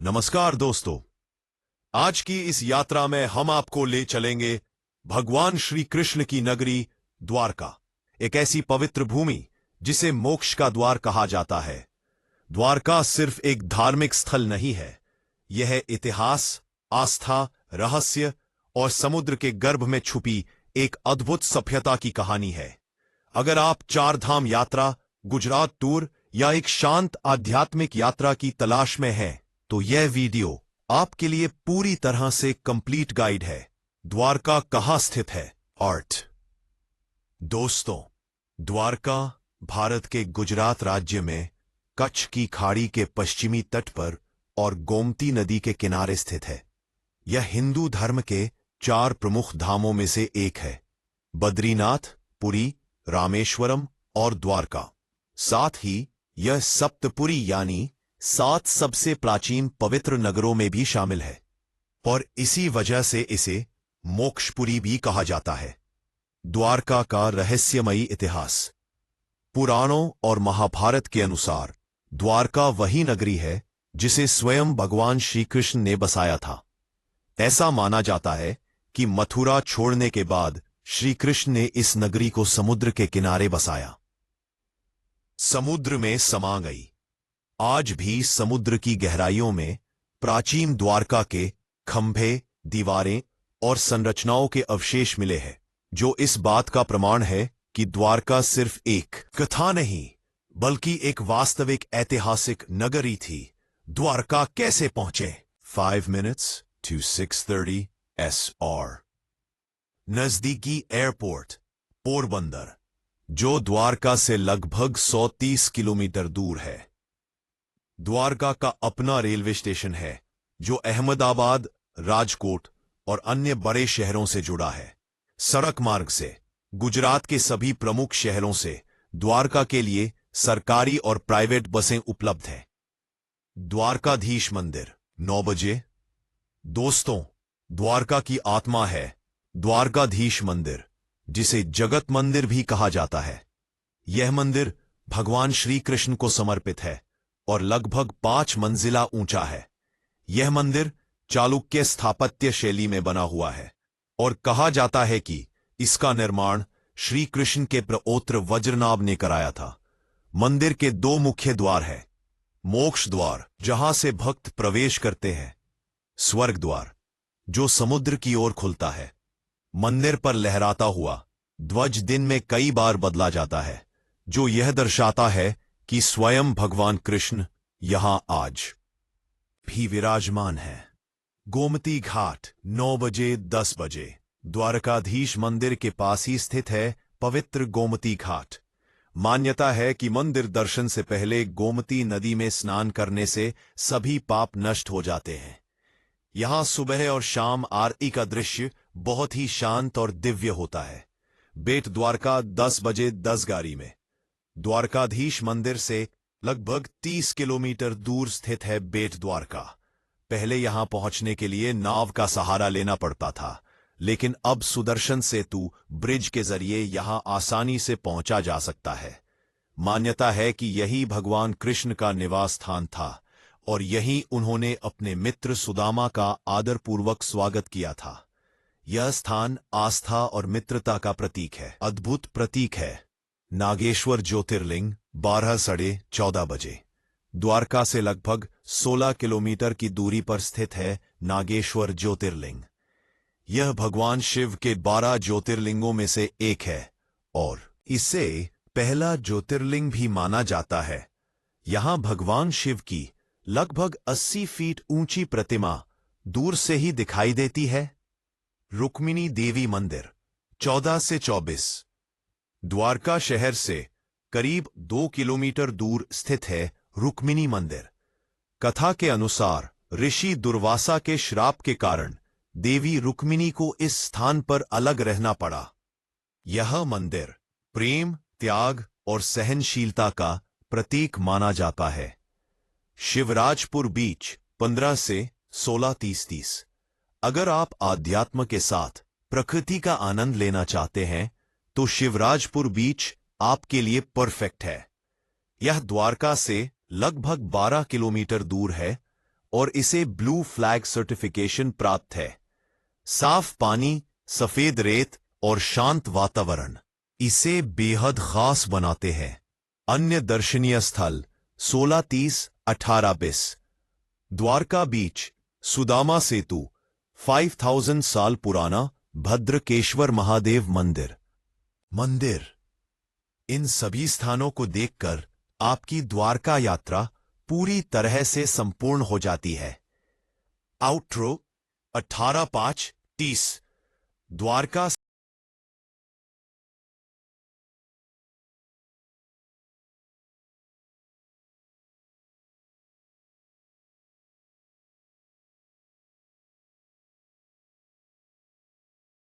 नमस्कार दोस्तों। आज की इस यात्रा में हम आपको ले चलेंगे भगवान श्री कृष्ण की नगरी द्वारका, एक ऐसी पवित्र भूमि जिसे मोक्ष का द्वार कहा जाता है। द्वारका सिर्फ एक धार्मिक स्थल नहीं है, यह इतिहास, आस्था, रहस्य और समुद्र के गर्भ में छुपी एक अद्भुत सभ्यता की कहानी है। अगर आप चार धाम यात्रा, गुजरात टूर या एक शांत आध्यात्मिक यात्रा की तलाश में हैं, तो यह वीडियो आपके लिए पूरी तरह से कंप्लीट गाइड है। द्वारका कहाँ स्थित है? आर्ट दोस्तों, द्वारका भारत के गुजरात राज्य में कच्छ की खाड़ी के पश्चिमी तट पर और गोमती नदी के किनारे स्थित है। यह हिंदू धर्म के चार प्रमुख धामों में से एक है: बद्रीनाथ, पुरी, रामेश्वरम और द्वारका। साथ ही यह सप्तपुरी यानी 7 सबसे प्राचीन पवित्र नगरों में भी शामिल है और इसी वजह से इसे मोक्षपुरी भी कहा जाता है। द्वारका का रहस्यमयी इतिहास। पुराणों और महाभारत के अनुसार द्वारका वही नगरी है जिसे स्वयं भगवान श्री कृष्ण ने बसाया था। ऐसा माना जाता है कि मथुरा छोड़ने के बाद श्री कृष्ण ने इस नगरी को समुद्र के किनारे बसाया। समुद्र में समा गई। आज भी समुद्र की गहराइयों में प्राचीन द्वारका के खंभे, दीवारें और संरचनाओं के अवशेष मिले हैं, जो इस बात का प्रमाण है कि द्वारका सिर्फ एक कथा नहीं बल्कि एक वास्तविक ऐतिहासिक नगरी थी। द्वारका कैसे पहुंचे? 5 minutes to 6:30 SR। नजदीकी एयरपोर्ट पोरबंदर, जो द्वारका से लगभग 130 किलोमीटर दूर है। द्वारका का अपना रेलवे स्टेशन है जो अहमदाबाद, राजकोट और अन्य बड़े शहरों से जुड़ा है। सड़क मार्ग से गुजरात के सभी प्रमुख शहरों से द्वारका के लिए सरकारी और प्राइवेट बसें उपलब्ध हैं। द्वारकाधीश मंदिर 9 बजे। दोस्तों, द्वारका की आत्मा है द्वारकाधीश मंदिर, जिसे जगत मंदिर भी कहा जाता है। यह मंदिर भगवान श्री कृष्ण को समर्पित है और लगभग 5 मंजिला ऊंचा है। यह मंदिर चालुक्य स्थापत्य शैली में बना हुआ है और कहा जाता है कि इसका निर्माण श्री कृष्ण के प्रौत्र वज्रनाभ ने कराया था। मंदिर के 2 मुख्य द्वार हैं: मोक्ष द्वार, जहां से भक्त प्रवेश करते हैं; स्वर्ग द्वार, जो समुद्र की ओर खुलता है। मंदिर पर लहराता हुआ ध्वज दिन में कई बार बदला जाता है, जो यह दर्शाता है कि स्वयं भगवान कृष्ण यहां आज भी विराजमान है। गोमती घाट 9 बजे 10 बजे। द्वारकाधीश मंदिर के पास ही स्थित है पवित्र गोमती घाट। मान्यता है कि मंदिर दर्शन से पहले गोमती नदी में स्नान करने से सभी पाप नष्ट हो जाते हैं। यहां सुबह और शाम आरती का दृश्य बहुत ही शांत और दिव्य होता है। बेट द्वारका 10 बजे 10 गाड़ी में। द्वारकाधीश मंदिर से लगभग 30 किलोमीटर दूर स्थित है बेट द्वारका। पहले यहां पहुंचने के लिए नाव का सहारा लेना पड़ता था, लेकिन अब सुदर्शन सेतु ब्रिज के जरिए यहां आसानी से पहुंचा जा सकता है। मान्यता है कि यही भगवान कृष्ण का निवास स्थान था और यहीं उन्होंने अपने मित्र सुदामा का आदरपूर्वक स्वागत किया था। यह स्थान आस्था और मित्रता का प्रतीक है। अद्भुत प्रतीक है। नागेश्वर ज्योतिर्लिंग 12 साढ़े 14 बजे। द्वारका से लगभग 16 किलोमीटर की दूरी पर स्थित है नागेश्वर ज्योतिर्लिंग। यह भगवान शिव के 12 ज्योतिर्लिंगों में से एक है और इसे पहला ज्योतिर्लिंग भी माना जाता है। यहां भगवान शिव की लगभग 80 फीट ऊंची प्रतिमा दूर से ही दिखाई देती है। रुक्मिणी देवी मंदिर 14 से 24। द्वारका शहर से करीब 2 किलोमीटर दूर स्थित है रुक्मिणी मंदिर। कथा के अनुसार ऋषि दुर्वासा के श्राप के कारण देवी रुक्मिणी को इस स्थान पर अलग रहना पड़ा। यह मंदिर प्रेम, त्याग और सहनशीलता का प्रतीक माना जाता है। शिवराजपुर बीच 15 से 16:30। अगर आप आध्यात्म के साथ प्रकृति का आनंद लेना चाहते हैं तो शिवराजपुर बीच आपके लिए परफेक्ट है। यह द्वारका से लगभग 12 किलोमीटर दूर है और इसे ब्लू फ्लैग सर्टिफिकेशन प्राप्त है। साफ पानी, सफेद रेत और शांत वातावरण इसे बेहद खास बनाते हैं। अन्य दर्शनीय स्थल 1630 1820 द्वारका बीच, सुदामा सेतु, 5000 साल पुराना भद्रकेश्वर महादेव मंदिर। इन सभी स्थानों को देखकर आपकी द्वारका यात्रा पूरी तरह से संपूर्ण हो जाती है। आउटरो 18/5/30 द्वारका